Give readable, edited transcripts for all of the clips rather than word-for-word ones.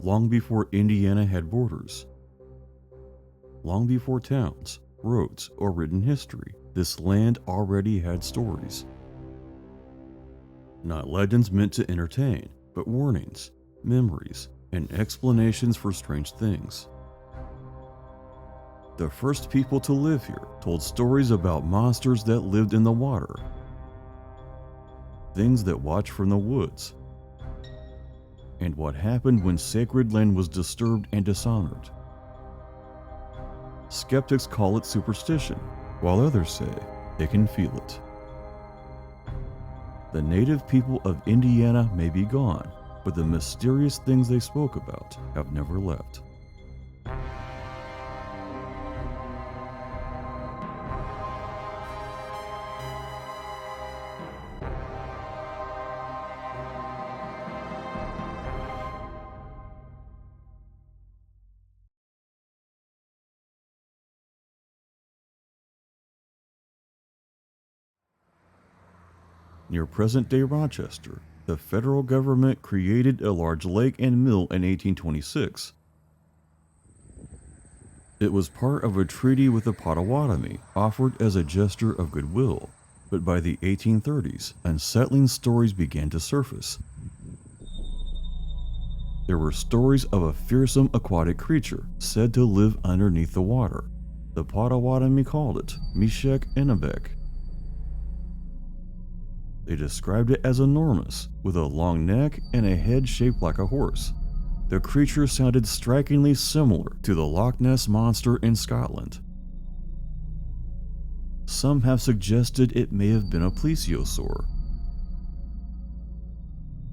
long before Indiana had borders. Long before towns, roads, or written history, this land already had stories. Not legends meant to entertain, but warnings, memories, and explanations for strange things. The first people to live here told stories about monsters that lived in the water, things that watched from the woods, and what happened when sacred land was disturbed and dishonored. Skeptics call it superstition, while others say they can feel it. The native people of Indiana may be gone, but the mysterious things they spoke about have never left. Near present-day Rochester, the federal government created a large lake and mill in 1826. It was part of a treaty with the Potawatomi offered as a gesture of goodwill, but by the 1830s, unsettling stories began to surface. There were stories of a fearsome aquatic creature said to live underneath the water. The Potawatomi called it Meshek-Enebek. They described it as enormous, with a long neck and a head shaped like a horse. The creature sounded strikingly similar to the Loch Ness Monster in Scotland. Some have suggested it may have been a plesiosaur.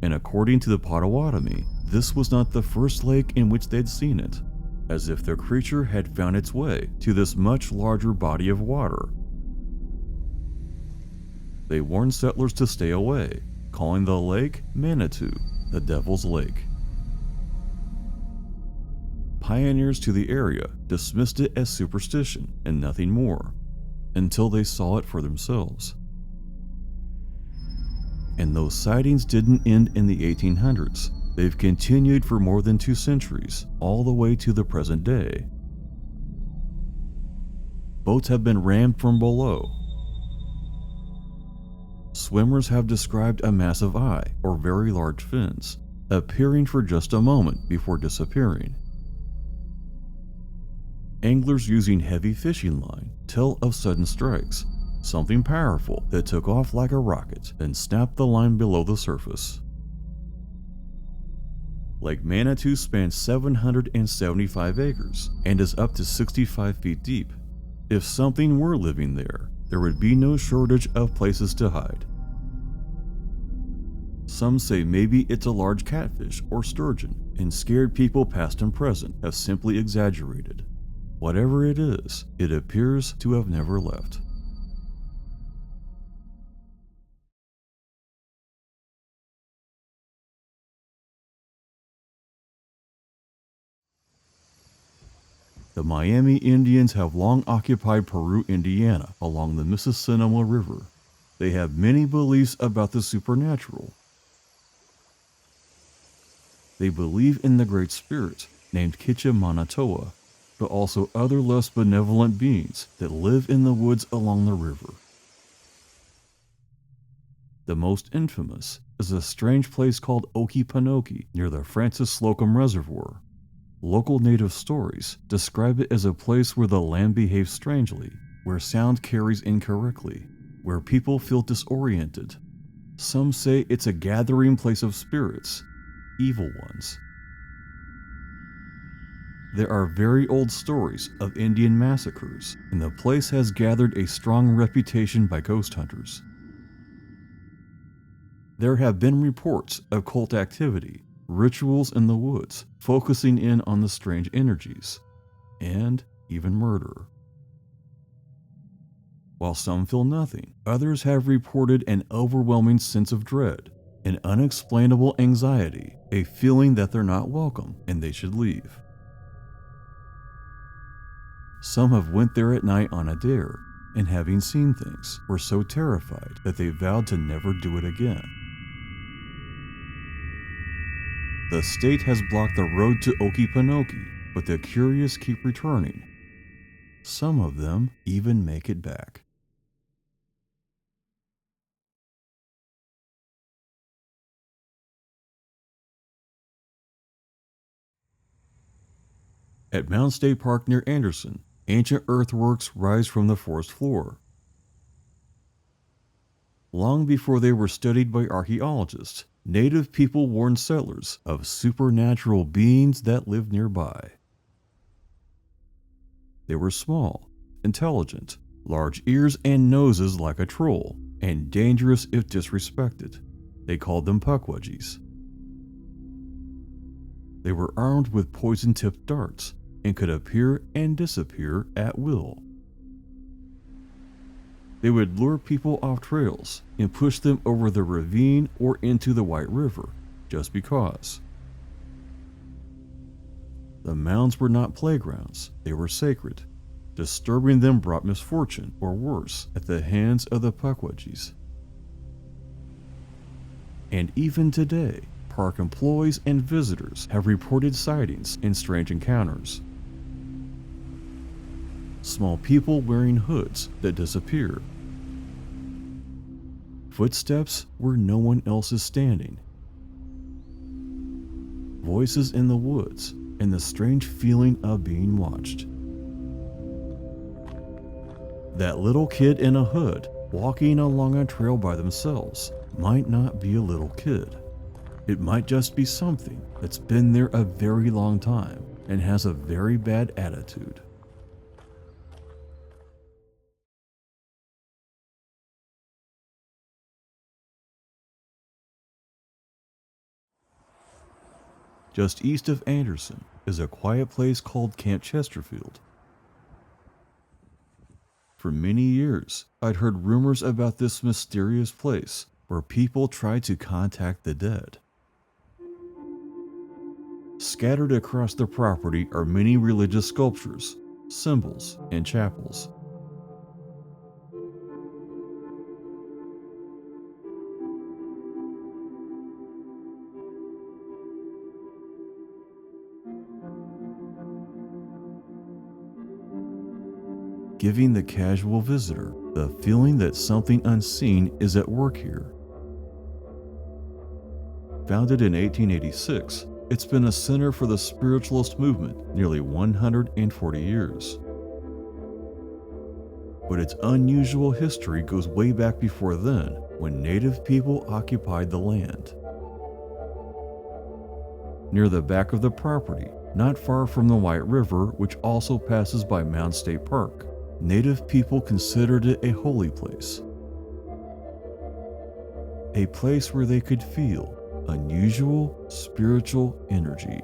And according to the Potawatomi, this was not the first lake in which they'd seen it, as if the creature had found its way to this much larger body of water. They warned settlers to stay away, calling the Lake Manitou the Devil's Lake. Pioneers to the area dismissed it as superstition and nothing more, until they saw it for themselves. And those sightings didn't end in the 1800s. They've continued for more than 2 centuries, all the way to the present day. Boats have been rammed from below. Swimmers have described a massive eye, or very large fins, appearing for just a moment before disappearing. Anglers using heavy fishing line tell of sudden strikes, something powerful that took off like a rocket and snapped the line below the surface. Lake Manitou spans 775 acres and is up to 65 feet deep. If something were living there, there would be no shortage of places to hide. Some say maybe it's a large catfish or sturgeon, and scared people past and present have simply exaggerated. Whatever it is, it appears to have never left. The Miami Indians have long occupied Peru, Indiana, along the Mississippi River. They have many beliefs about the supernatural. They believe in the Great Spirit, named Kichimanatoa, but also other less benevolent beings that live in the woods along the river. The most infamous is a strange place called Okie Pinokie near the Francis Slocum Reservoir. Local native stories describe it as a place where the land behaves strangely, where sound carries incorrectly, where people feel disoriented. Some say it's a gathering place of spirits, evil ones. There are very old stories of Indian massacres, and the place has gathered a strong reputation by ghost hunters. There have been reports of cult activity, rituals in the woods, focusing in on the strange energies, and even murder. While some feel nothing, others have reported an overwhelming sense of dread, an unexplainable anxiety, a feeling that they're not welcome and they should leave. Some have went there at night on a dare, and having seen things, were so terrified that they vowed to never do it again. The state has blocked the road to Okie Pinokie, but the curious keep returning. Some of them even make it back. At Mounds State Park near Anderson, ancient earthworks rise from the forest floor. Long before they were studied by archaeologists, native people warned settlers of supernatural beings that lived nearby. They were small, intelligent, large ears and noses like a troll, and dangerous if disrespected. They called them Puckwudgies. They were armed with poison-tipped darts and could appear and disappear at will. They would lure people off trails and push them over the ravine or into the White River, just because. The mounds were not playgrounds, they were sacred. Disturbing them brought misfortune, or worse, at the hands of the Puckwudgies. And even today, park employees and visitors have reported sightings and strange encounters. Small people wearing hoods that disappear. Footsteps where no one else is standing. Voices in the woods and the strange feeling of being watched. That little kid in a hood walking along a trail by themselves might not be a little kid. It might just be something that's been there a very long time and has a very bad attitude. Just east of Anderson is a quiet place called Camp Chesterfield. For many years, I'd heard rumors about this mysterious place where people tried to contact the dead. Scattered across the property are many religious sculptures, symbols, and chapels. Giving the casual visitor the feeling that something unseen is at work here. Founded in 1886, it's been a center for the spiritualist movement nearly 140 years. But its unusual history goes way back before then, when native people occupied the land. Near the back of the property, not far from the White River, which also passes by Mounds State Park, native people considered it a holy place. A place where they could feel unusual spiritual energy.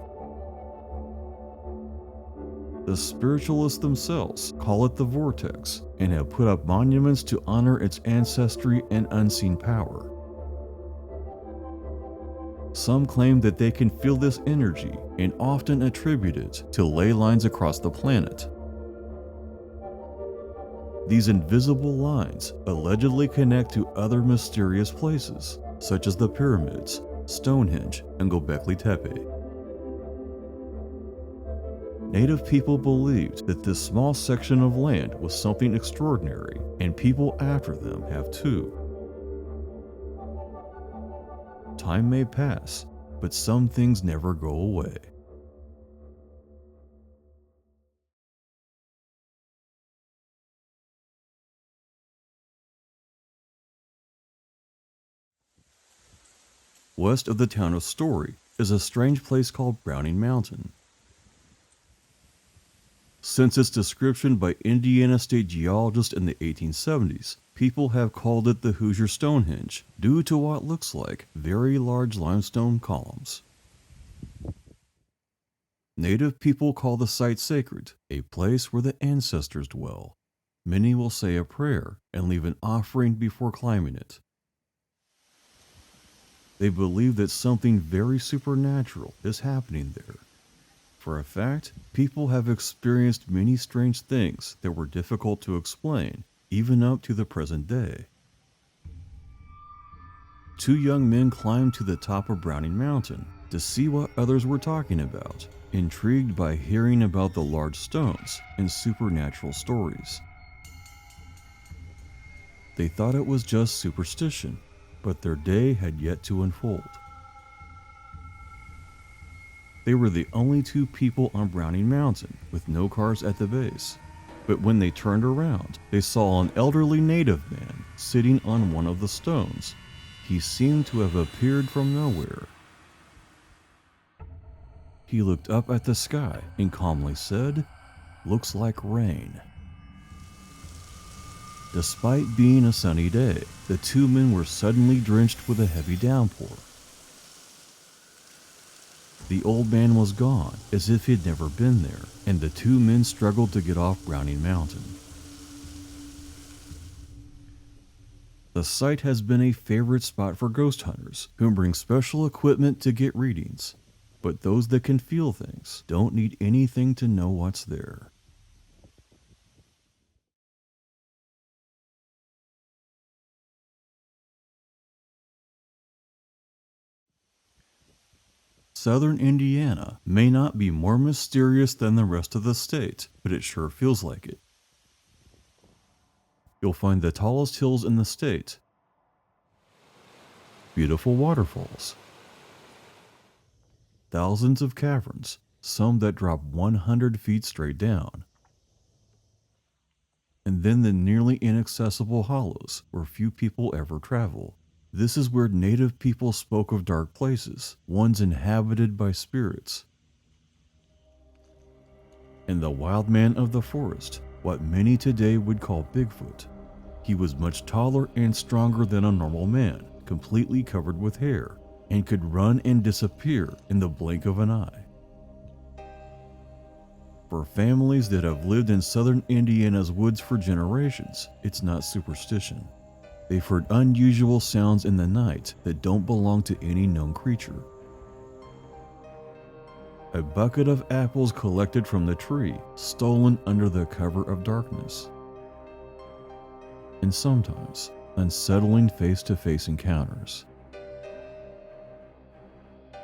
The spiritualists themselves call it the Vortex and have put up monuments to honor its ancestry and unseen power. Some claim that they can feel this energy and often attribute it to ley lines across the planet. These invisible lines allegedly connect to other mysterious places, such as the pyramids, Stonehenge, and Göbekli Tepe. Native people believed that this small section of land was something extraordinary, and people after them have too. Time may pass, but some things never go away. West of the town of Story is a strange place called Browning Mountain. Since its description by Indiana state geologists in the 1870s, people have called it the Hoosier Stonehenge due to what looks like very large limestone columns. Native people call the site sacred, a place where the ancestors dwell. Many will say a prayer and leave an offering before climbing it. They believe that something very supernatural is happening there. For a fact, people have experienced many strange things that were difficult to explain, even up to the present day. Two young men climbed to the top of Browning Mountain, to see what others were talking about, intrigued by hearing about the large stones and supernatural stories. They thought it was just superstition, but their day had yet to unfold. They were the only two people on Browning Mountain with no cars at the base. But when they turned around, they saw an elderly native man sitting on one of the stones. He seemed to have appeared from nowhere. He looked up at the sky and calmly said, "Looks like rain." Despite being a sunny day, the two men were suddenly drenched with a heavy downpour. The old man was gone, as if he'd never been there, and the two men struggled to get off Browning Mountain. The site has been a favorite spot for ghost hunters who bring special equipment to get readings, but those that can feel things don't need anything to know what's there. Southern Indiana may not be more mysterious than the rest of the state, but it sure feels like it. You'll find the tallest hills in the state, beautiful waterfalls, thousands of caverns, some that drop 100 feet straight down, and then the nearly inaccessible hollows where few people ever travel. This is where native people spoke of dark places, ones inhabited by spirits. And the wild man of the forest, what many today would call Bigfoot. He was much taller and stronger than a normal man, completely covered with hair, and could run and disappear in the blink of an eye. For families that have lived in southern Indiana's woods for generations, it's not superstition. They've heard unusual sounds in the night that don't belong to any known creature. A bucket of apples collected from the tree, stolen under the cover of darkness. And sometimes, unsettling face-to-face encounters.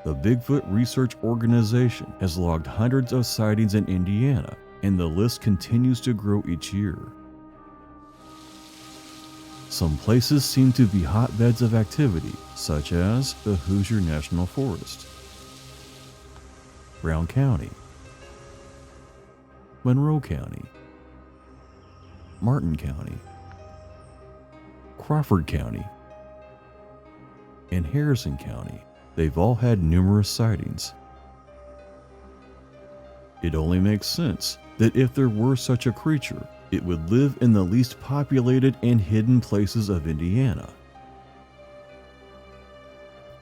The Bigfoot Research Organization has logged hundreds of sightings in Indiana, and the list continues to grow each year. Some places seem to be hotbeds of activity, such as the Hoosier National Forest, Brown County, Monroe County, Martin County, Crawford County, and Harrison County. They've all had numerous sightings. It only makes sense that if there were such a creature, it would live in the least populated and hidden places of Indiana.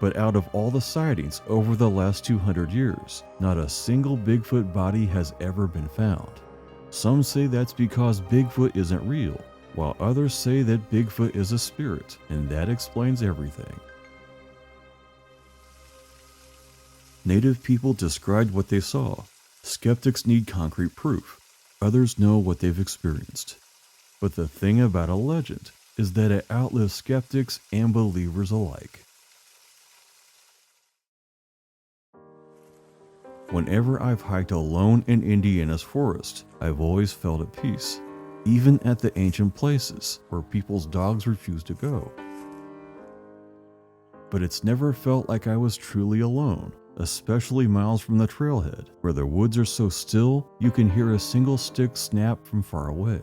But out of all the sightings over the last 200 years, not a single Bigfoot body has ever been found. Some say that's because Bigfoot isn't real, while others say that Bigfoot is a spirit, and that explains everything. Native people described what they saw. Skeptics need concrete proof. Others know what they've experienced. But the thing about a legend is that it outlives skeptics and believers alike. Whenever I've hiked alone in Indiana's forest, I've always felt at peace, even at the ancient places where people's dogs refuse to go. But it's never felt like I was truly alone, especially miles from the trailhead, where the woods are so still you can hear a single stick snap from far away.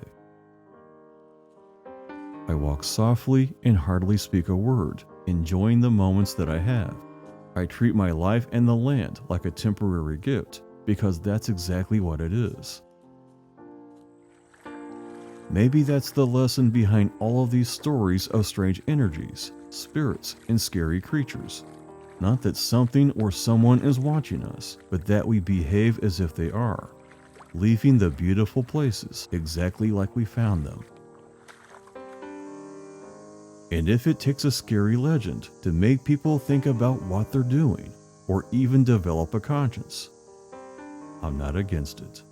I walk softly and hardly speak a word, enjoying the moments that I have. I treat my life and the land like a temporary gift, because that's exactly what it is. Maybe that's the lesson behind all of these stories of strange energies, spirits, and scary creatures. Not that something or someone is watching us, but that we behave as if they are, leaving the beautiful places exactly like we found them. And if it takes a scary legend to make people think about what they're doing, or even develop a conscience, I'm not against it.